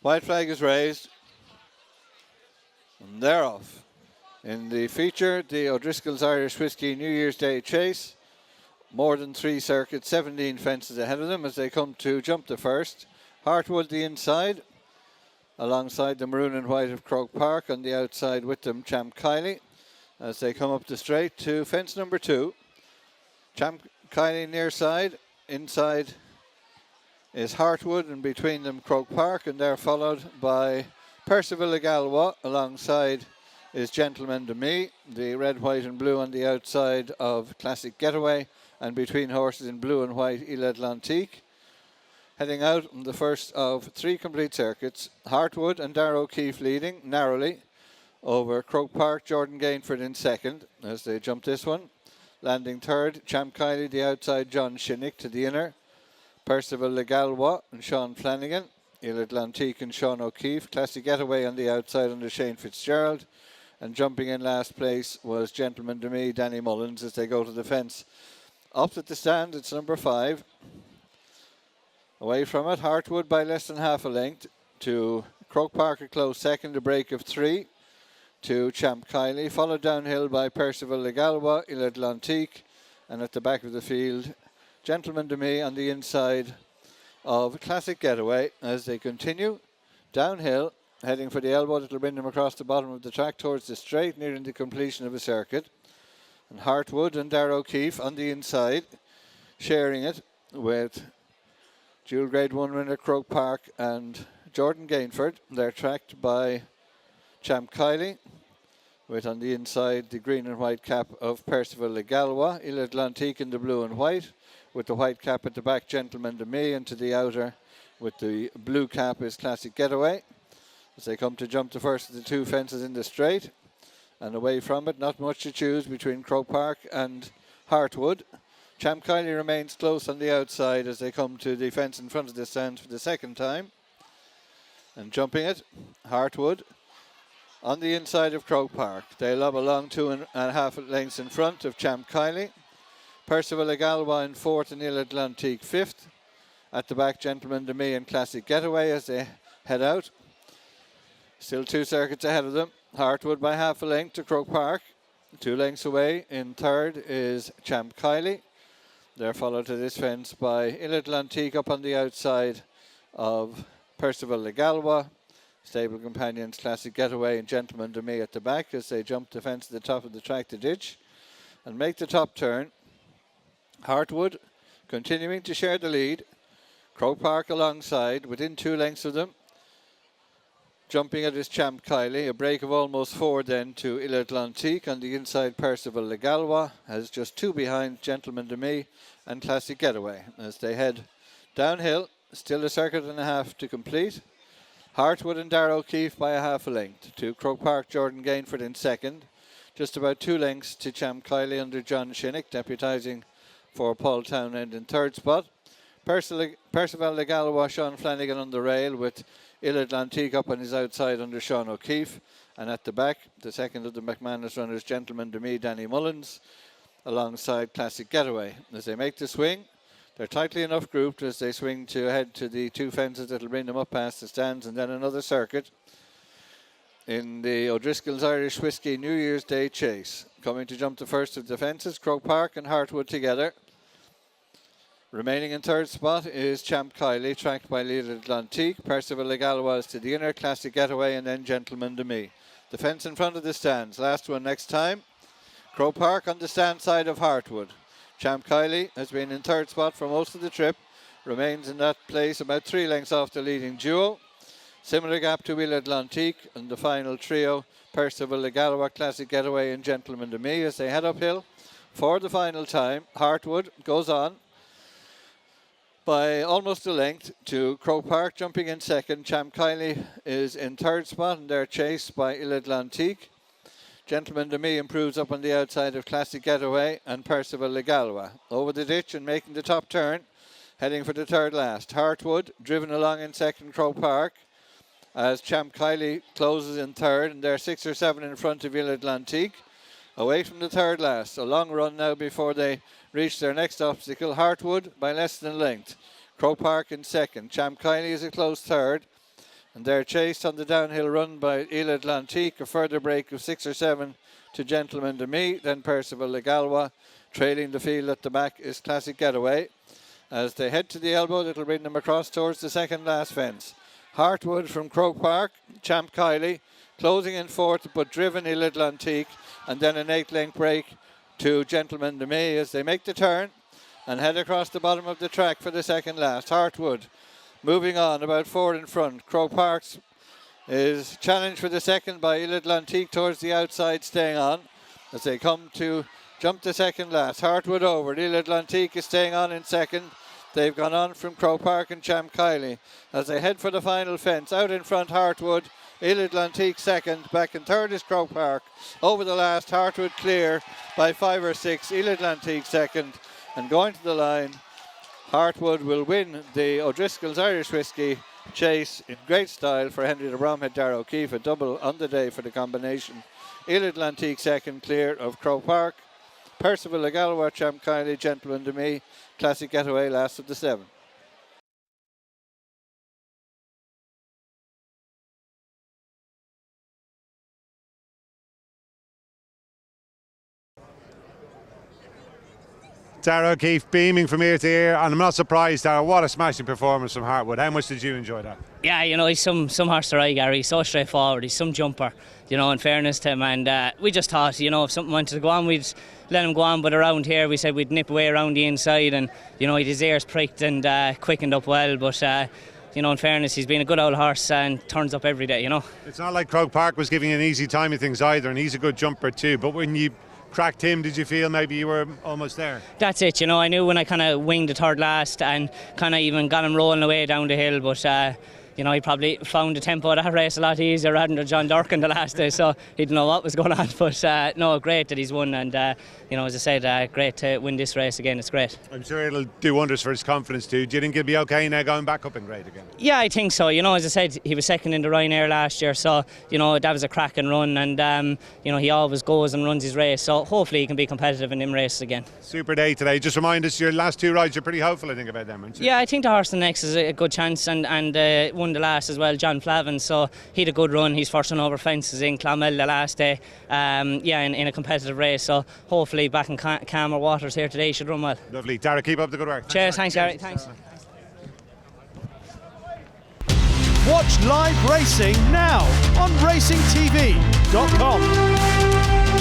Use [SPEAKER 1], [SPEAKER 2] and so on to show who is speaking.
[SPEAKER 1] White flag is raised. And they're off. In the feature, the O'Driscoll's Irish Whiskey New Year's Day Chase. More than 3 circuits, 17 fences ahead of them as they come to jump the first. Heartwood the inside, alongside the maroon and white of Croke Park. On the outside with them, Champ Kiely, as they come up the straight to fence number 2. Champ Kiely near side, inside is Heartwood, and between them Croke Park, and they're followed by Percival Le Gallois. Alongside is Gentleman to Me, the red, white and blue on the outside of Classic Getaway, and between horses in blue and white, Ile Atlantique. Heading out on the first of 3 complete circuits, Heartwood and Darragh O'Keeffe leading narrowly over Croke Park, Jordan Gainford in second as they jump this one. Landing third, Champ Kiely, the outside, John Shinnick to the inner. Percival Le Gallois and Sean Flanagan, Ile Atlantique and Sean O'Keeffe. Classic Getaway on the outside under Shane Fitzgerald. And jumping in last place was Gentleman to Me, Danny Mullins, as they go to the fence. Up at the stand, it's number 5. Away from it, Heartwood by less than half a length to Croke Park, a close second, a break of 3 to Champ Kiely, followed downhill by Percival Le Gallois, Ile Atlantique, and at the back of the field, Gentleman to Me on the inside of Classic Getaway as they continue downhill, heading for the elbow that will bring them across the bottom of the track towards the straight, nearing the completion of a circuit. And Heartwood and Darragh O'Keeffe on the inside, sharing it with Dual Grade 1 winner Croke Park and Jordan Gainford. They're tracked by Champ Kiely, with on the inside the green and white cap of Percival Le Gallois, Ile Atlantique in the blue and white, with the white cap at the back, Gentleman to Me, and to the outer with the blue cap is Classic Getaway. As they come to jump the first of the 2 fences in the straight, and away from it, not much to choose between Croke Park and Heartwood. Champ Kiely remains close on the outside as they come to the fence in front of the stand for the second time. And jumping it, Heartwood on the inside of Croke Park. They lob along 2.5 lengths in front of Champ Kiely. Percival Le Gallois in 4th and Ile Atlantique 5th. At the back, Gentleman to Me and Classic Getaway as they head out. Still 2 circuits ahead of them. Heartwood by half a length to Croke Park. 2 lengths away. In third is Champ Kiely. They're followed to this fence by Ile Atlantique up on the outside of Percival Le Gallois. Stable companions Classic Getaway and Gentleman to Me at the back as they jump the fence at the top of the track to ditch and make the top turn. Heartwood continuing to share the lead. Croke Park alongside, within 2 lengths of them. Jumping at his Champ Kiely, a break of almost 4 then to Ile Atlantique. On the inside, Percival Le Gallois has just 2 behind Gentleman to Me and Classic Getaway as they head downhill. Still a circuit and a half to complete. Heartwood and Darragh O'Keeffe by a half a length to Croke Park, Jordan Gainford in second. Just about 2 lengths to Champ Kiely under John Shinnick, deputising for Paul Townend in third spot. Percival Le Gallois, Sean Flanagan on the rail with Ile Atlantique up on his outside under Sean O'Keeffe. And at the back, the second of the McManus runners, Gentleman to Me, Danny Mullins, alongside Classic Getaway. As they make the swing, they're tightly enough grouped as they swing to head to the 2 fences that will bring them up past the stands, and then another circuit in the O'Driscoll's Irish Whiskey New Year's Day Chase. Coming to jump the first of the fences, Croke Park and Heartwood together. Remaining in third spot is Champ Kiely, tracked by Ile Atlantique. Percival Le Gallois to the inner, Classic Getaway, and then Gentleman to Me. The fence in front of the stands. Last one next time. Croke Park on the stand side of Heartwood. Champ Kiely has been in third spot for most of the trip. Remains in that place about 3 lengths off the leading duo. Similar gap to Ile Atlantique, and the final trio, Percival Le Gallois, Classic Getaway, and Gentleman to Me as they head uphill for the final time. Heartwood goes on by almost a length to Croke Park, jumping in second. Champ Kiely is in third spot, and they're chased by Ile Atlantique. Gentleman to Me improves up on the outside of Classic Getaway and Percival Le Gallois. Over the ditch and making the top turn, heading for the third last. Heartwood driven along in second, Croke Park, as Champ Kiely closes in third, and they're 6 or 7 in front of Ile Atlantique. Away from the third last. A long run now before they reach their next obstacle. Heartwood by less than a length. Croke Park in second. Champ Kiely is a close third. And they're chased on the downhill run by Ile Atlantique, a further break of 6 or 7 to Gentleman de Me. Then Percival Le Gallois. Trailing the field at the back is Classic Getaway. As they head to the elbow, that'll bring them across towards the second last fence. Heartwood from Croke Park, Champ Kiely, closing in fourth, but driven Ile Atlantique, and then an 8-length break to Gentleman de Me as they make the turn and head across the bottom of the track for the second last. Heartwood moving on about 4 in front. Croke Park's is challenged for the second by Ile Atlantique towards the outside, staying on as they come to jump the second last. Heartwood over. Ile Atlantique is staying on in second. They've gone on from Croke Park and Champ Kiely as they head for the final fence. Out in front, Heartwood. Ile Atlantique second. Back in third is Croke Park. Over the last, Heartwood clear by 5 or 6. Ile Atlantique second. And going to the line, Heartwood will win the O'Driscoll's Irish Whiskey Chase in great style for Henry de Bromhead, Darragh O'Keeffe. A double on the day for the combination. Ile Atlantique second, clear of Croke Park. Percival Le Gallois, Champ Kiely, Gentleman de Me, Classic Getaway, last of the 7.
[SPEAKER 2] Darragh O'Keeffe beaming from ear to ear, and I'm not surprised, Darragh, what a smashing performance from Heartwood. How much did you enjoy that?
[SPEAKER 3] Yeah, you know, he's some horse to ride, Gary. He's so straightforward, he's some jumper, you know, in fairness to him. And we just thought, you know, if something wanted to go on, we'd let him go on. But around here, we said we'd nip away around the inside, and, you know, his ears pricked and quickened up well. But, you know, in fairness, he's been a good old horse and turns up every day, you know.
[SPEAKER 2] It's not like Croke Park was giving you an easy time of things either, and he's a good jumper too. But when you cracked him, did you feel maybe you were almost there?
[SPEAKER 3] That's it, you know. I knew when I kind of winged the third last and kind of even got him rolling away down the hill, but you know, he probably found the tempo of that race a lot easier rather than John Durkin the last day, so he didn't know what was going on. But no, great that he's won, and you know, as I said, great to win this race again. It's great.
[SPEAKER 2] I'm sure it'll do wonders for his confidence too. Do you think he'll be okay now going back up in grade again?
[SPEAKER 3] Yeah, I think so. You know, as I said, he was second in the Ryanair last year, so you know, that was a cracking run, and you know, he always goes and runs his race, so hopefully he can be competitive in them races again.
[SPEAKER 2] Super day today. Just remind us, your last 2 rides, you're pretty hopeful, I think, about them, aren't you?
[SPEAKER 3] Yeah, I think the horse next is a good chance, and won the last as well, John Flavin, so he had a good run. He's first one over fences in Clonmel the last day, yeah, in a competitive race, so hopefully back in calmer waters here today, he should run well.
[SPEAKER 2] Lovely. Darragh, keep up the good work.
[SPEAKER 3] Cheers, thanks Gary, thanks.
[SPEAKER 4] Watch live racing now on racingtv.com.